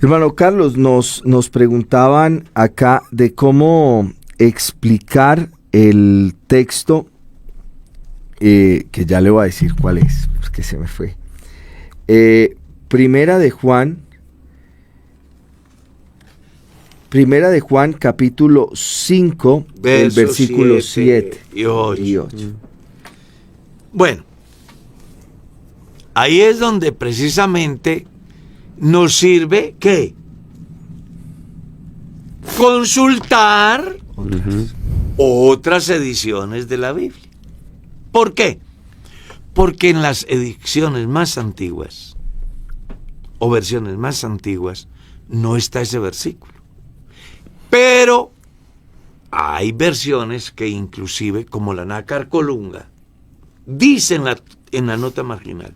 Hermano Carlos, nos preguntaban acá de cómo explicar el texto, que ya le voy a decir cuál es, porque se me fue. Primera de Juan, capítulo 5, el versículo 7 y 8. Bueno, ahí es donde precisamente nos sirve, ¿qué? Consultar otras ediciones de la Biblia. ¿Por qué? Porque en las ediciones más antiguas o versiones más antiguas no está ese versículo. Pero hay versiones que inclusive, como la Nácar Colunga, dice en la nota marginal,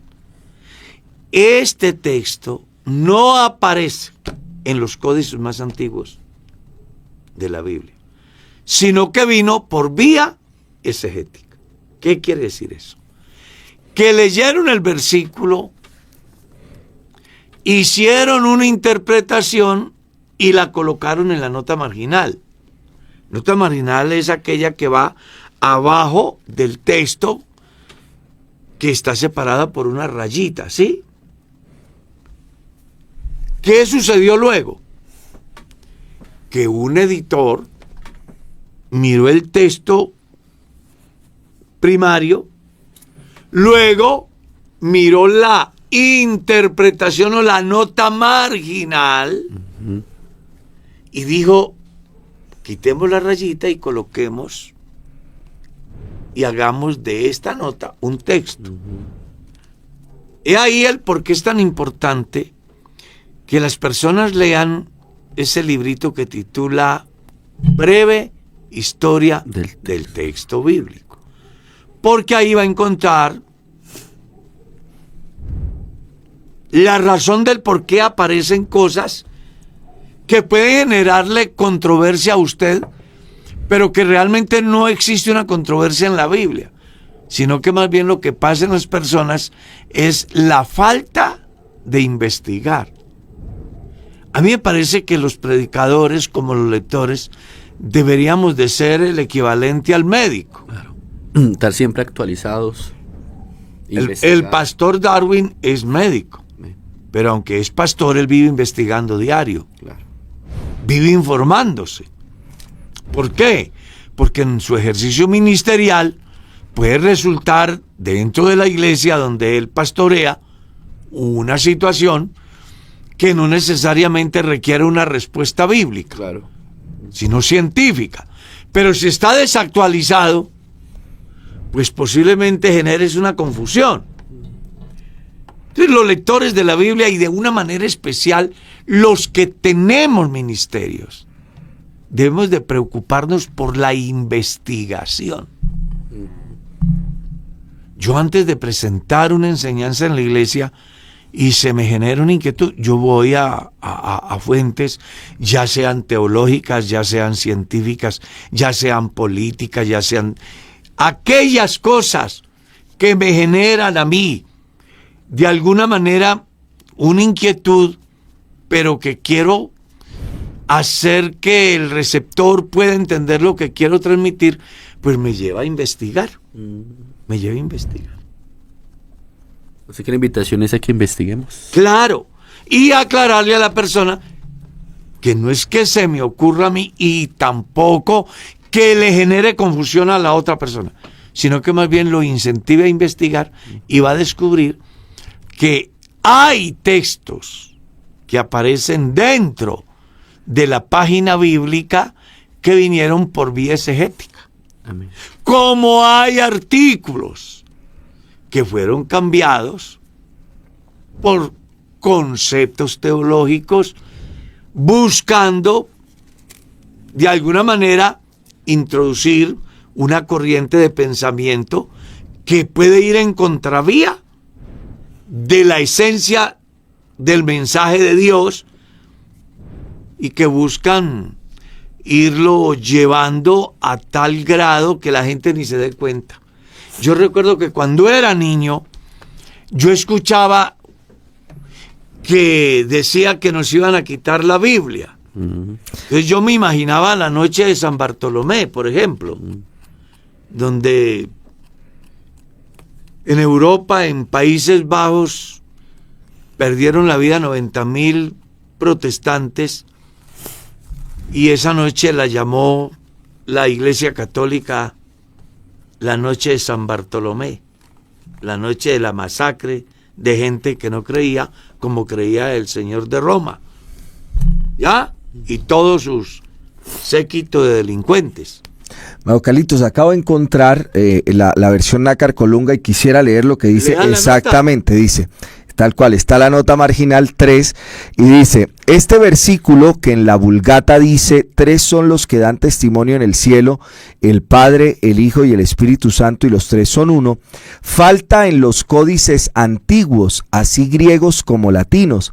este texto no aparece en los códices más antiguos de la Biblia, sino que vino por vía exegética. ¿Qué quiere decir eso? Que leyeron el versículo, hicieron una interpretación y la colocaron en la nota marginal. Nota marginal es aquella que va abajo del texto, que está separada por una rayita, ¿sí? ¿Qué sucedió luego? Que un editor miró el texto primario, luego miró la interpretación o la nota marginal y dijo, quitemos la rayita y coloquemos y hagamos de esta nota un texto. He ahí el por qué es tan importante que las personas lean ese librito que titula Breve Historia del Texto Bíblico. Porque ahí va a encontrar la razón del por qué aparecen cosas que pueden generarle controversia a usted, pero que realmente no existe una controversia en la Biblia, sino que más bien lo que pasa en las personas es la falta de investigar. A mí me parece que los predicadores, como los lectores, deberíamos de ser el equivalente al médico. Claro. Estar siempre actualizados. El pastor Darwin es médico, pero aunque es pastor, él vive investigando diario. Claro. Vive informándose. ¿Por qué? Porque en su ejercicio ministerial puede resultar dentro de la iglesia donde él pastorea una situación que no necesariamente requiere una respuesta bíblica, Claro. sino científica. Pero si está desactualizado, pues posiblemente generes una confusión. Entonces los lectores de la Biblia, y de una manera especial los que tenemos ministerios, debemos de preocuparnos por la investigación. Yo, antes de presentar una enseñanza en la iglesia y se me genera una inquietud, yo voy a fuentes, ya sean teológicas, ya sean científicas, ya sean políticas, ya sean aquellas cosas que me generan a mí de alguna manera una inquietud, pero que quiero hacer que el receptor pueda entender lo que quiero transmitir, pues me lleva a investigar. Me lleva a investigar. Así que la invitación es a que investiguemos. Claro. Y aclararle a la persona que no es que se me ocurra a mí y tampoco que le genere confusión a la otra persona, sino que más bien lo incentive a investigar y va a descubrir que hay textos que aparecen dentro de la página bíblica que vinieron por vía exegética. Amén. Como hay artículos que fueron cambiados por conceptos teológicos buscando de alguna manera introducir una corriente de pensamiento que puede ir en contravía de la esencia del mensaje de Dios y que buscan irlo llevando a tal grado que la gente ni se dé cuenta. Yo recuerdo que cuando era niño yo escuchaba que decía que nos iban a quitar la Biblia. Entonces yo me imaginaba la noche de San Bartolomé, por ejemplo, donde en Europa, en Países Bajos, perdieron la vida 90.000 protestantes, y esa noche la llamó la Iglesia Católica la noche de San Bartolomé, la noche de la masacre de gente que no creía como creía el señor de Roma, ¿ya? Y todos sus séquito de delincuentes. Mago Carlitos, acabo de encontrar la versión Nácar Colunga y quisiera leer lo que dice exactamente. Dice, tal cual, está la nota marginal 3 y dice: este versículo que en la Vulgata dice: 3 son los que dan testimonio en el cielo, el Padre, el Hijo y el Espíritu Santo, y los 3 son uno, falta en los códices antiguos, así griegos como latinos,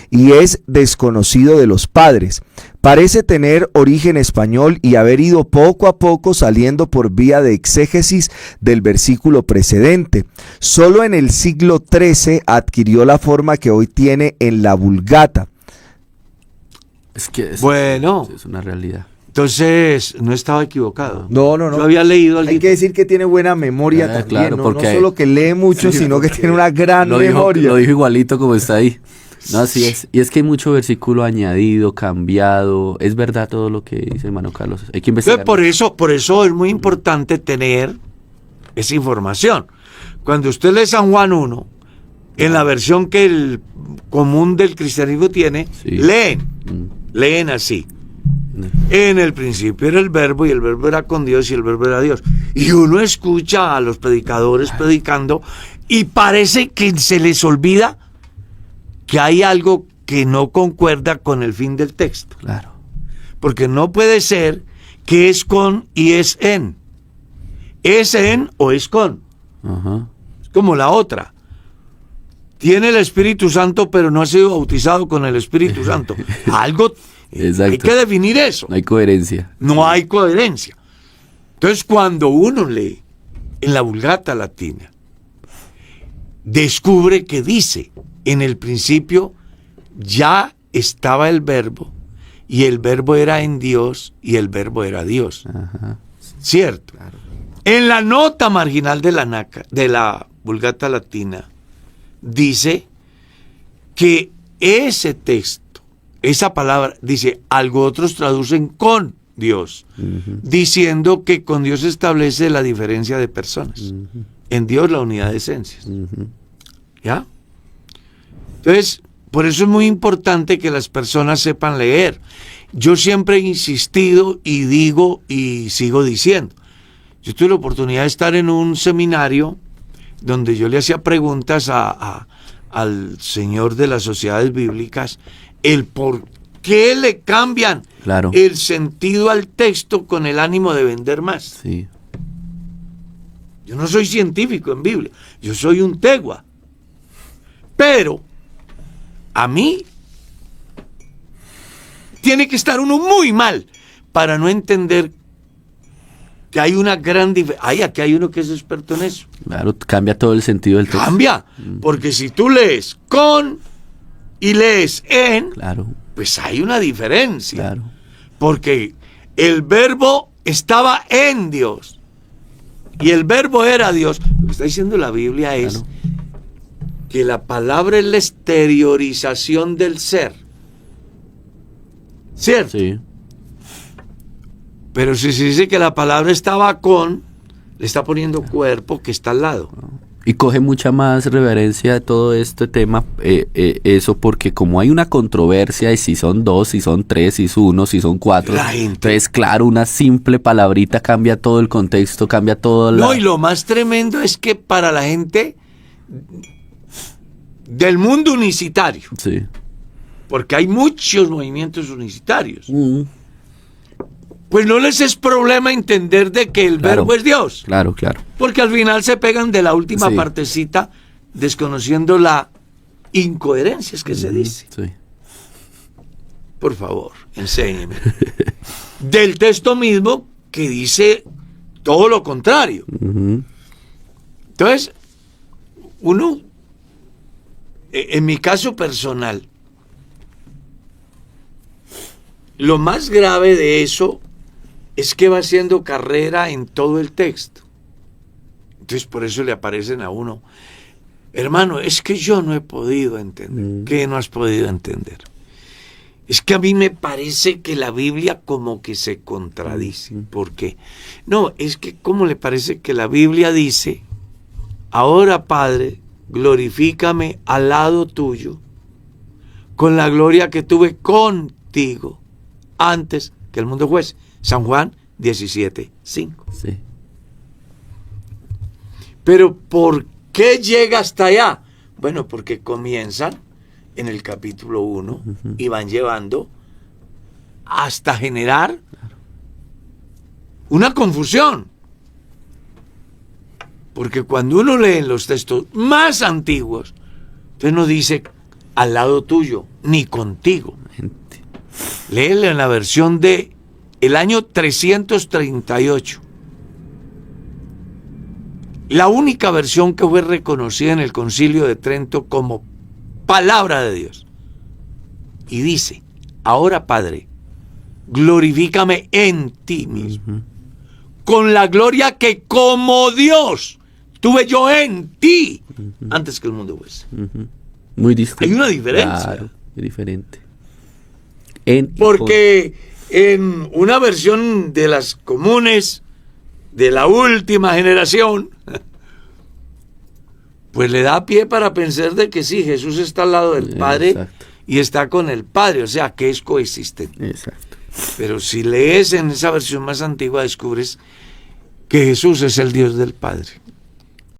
y es desconocido de los padres. Parece tener origen español y haber ido poco a poco saliendo por vía de exégesis del versículo precedente. Solo en el siglo XIII adquirió la forma que hoy tiene en la Vulgata. Es que es una realidad. Entonces, no estaba equivocado. No. Yo había leído algo. Hay que decir que tiene buena memoria también, claro, no porque solo que lee mucho, sino que tiene una gran memoria. Lo dijo igualito como está ahí. No, así es. Y es que hay mucho versículo añadido, cambiado. Es verdad todo lo que dice hermano Carlos. Hay que investigar. Entonces, por eso es muy importante tener esa información. Cuando usted lee San Juan 1, en la versión que el común del cristianismo tiene, sí, leen así. En el principio era el verbo, y el verbo era con Dios, y el verbo era Dios. Y uno escucha a los predicadores predicando y parece que se les olvida que hay algo que no concuerda con el fin del texto. Claro. Porque no puede ser que es con y es en. Es en o es con. Ajá. Es como la otra. Tiene el Espíritu Santo, pero no ha sido bautizado con el Espíritu Santo. Algo, hay que definir eso. No hay coherencia. No hay coherencia. Entonces, cuando uno lee en la Vulgata Latina, descubre que dice: en el principio ya estaba el verbo, y el verbo era en Dios, y el verbo era Dios. Ajá. ¿Cierto? Claro. En la nota marginal de la Vulgata Latina, dice que ese texto, esa palabra, dice, algo otros traducen con Dios, diciendo que con Dios se establece la diferencia de personas. En Dios la unidad de esencias. ¿Ya? Entonces, por eso es muy importante que las personas sepan leer. Yo siempre he insistido y digo y sigo diciendo. Yo tuve la oportunidad de estar en un seminario donde yo le hacía preguntas al señor de las sociedades bíblicas, el por qué le cambian el sentido al texto con el ánimo de vender más. Sí. Yo no soy científico en Biblia, yo soy un tegua. Pero a mí tiene que estar uno muy mal para no entender que hay una gran diferencia. Aquí hay uno que es experto en eso. Claro, cambia todo el sentido del texto. Cambia, porque si tú lees con y lees en, claro, pues hay una diferencia. Claro. Porque el verbo estaba en Dios y el verbo era Dios. Lo que está diciendo la Biblia es que la palabra es la exteriorización del ser. ¿Cierto? Sí. Pero si se dice que la palabra estaba con, le está poniendo cuerpo que está al lado. Y coge mucha más reverencia de todo este tema, eso, porque como hay una controversia de si son 2, si son 3, si es 1, si son 4, entonces claro, una simple palabrita cambia todo el contexto, cambia todo. No, y lo más tremendo es que para la gente del mundo unicitario, sí, porque hay muchos movimientos unicitarios, pues no les es problema entender de que el verbo es Dios. Claro, claro. Porque al final se pegan de la última partecita, desconociendo la incoherencia que se dice. Sí. Por favor, enséñeme. Del texto mismo que dice todo lo contrario. Entonces, uno en mi caso personal, lo más grave de eso es que va haciendo carrera en todo el texto. Entonces por eso le aparecen a uno, hermano, es que yo no he podido entender. ¿Qué no has podido entender? Es que a mí me parece que la Biblia como que se contradice. ¿Por qué? No, es que como le parece que la Biblia dice, ahora Padre, glorifícame al lado tuyo con la gloria que tuve contigo antes que el mundo fuese. San Juan 17:5. Sí. Pero ¿por qué llega hasta allá? Bueno, porque comienzan en el capítulo 1 y van llevando hasta generar una confusión. Porque cuando uno lee en los textos más antiguos, entonces no dice al lado tuyo, ni contigo. Léele en la versión de el año 338. La única versión que fue reconocida en el Concilio de Trento como palabra de Dios. Y dice, ahora Padre, glorifícame en ti mismo, con la gloria que como Dios tuve yo en ti, antes que el mundo fuese. Muy distinto. Hay una diferencia. Claro, muy diferente. Porque en una versión de las comunes, de la última generación, pues le da pie para pensar de que sí, Jesús está al lado del Padre. Exacto. Y está con el Padre, o sea, que es coexistente. Exacto. Pero si lees en esa versión más antigua, descubres que Jesús es el Dios del Padre.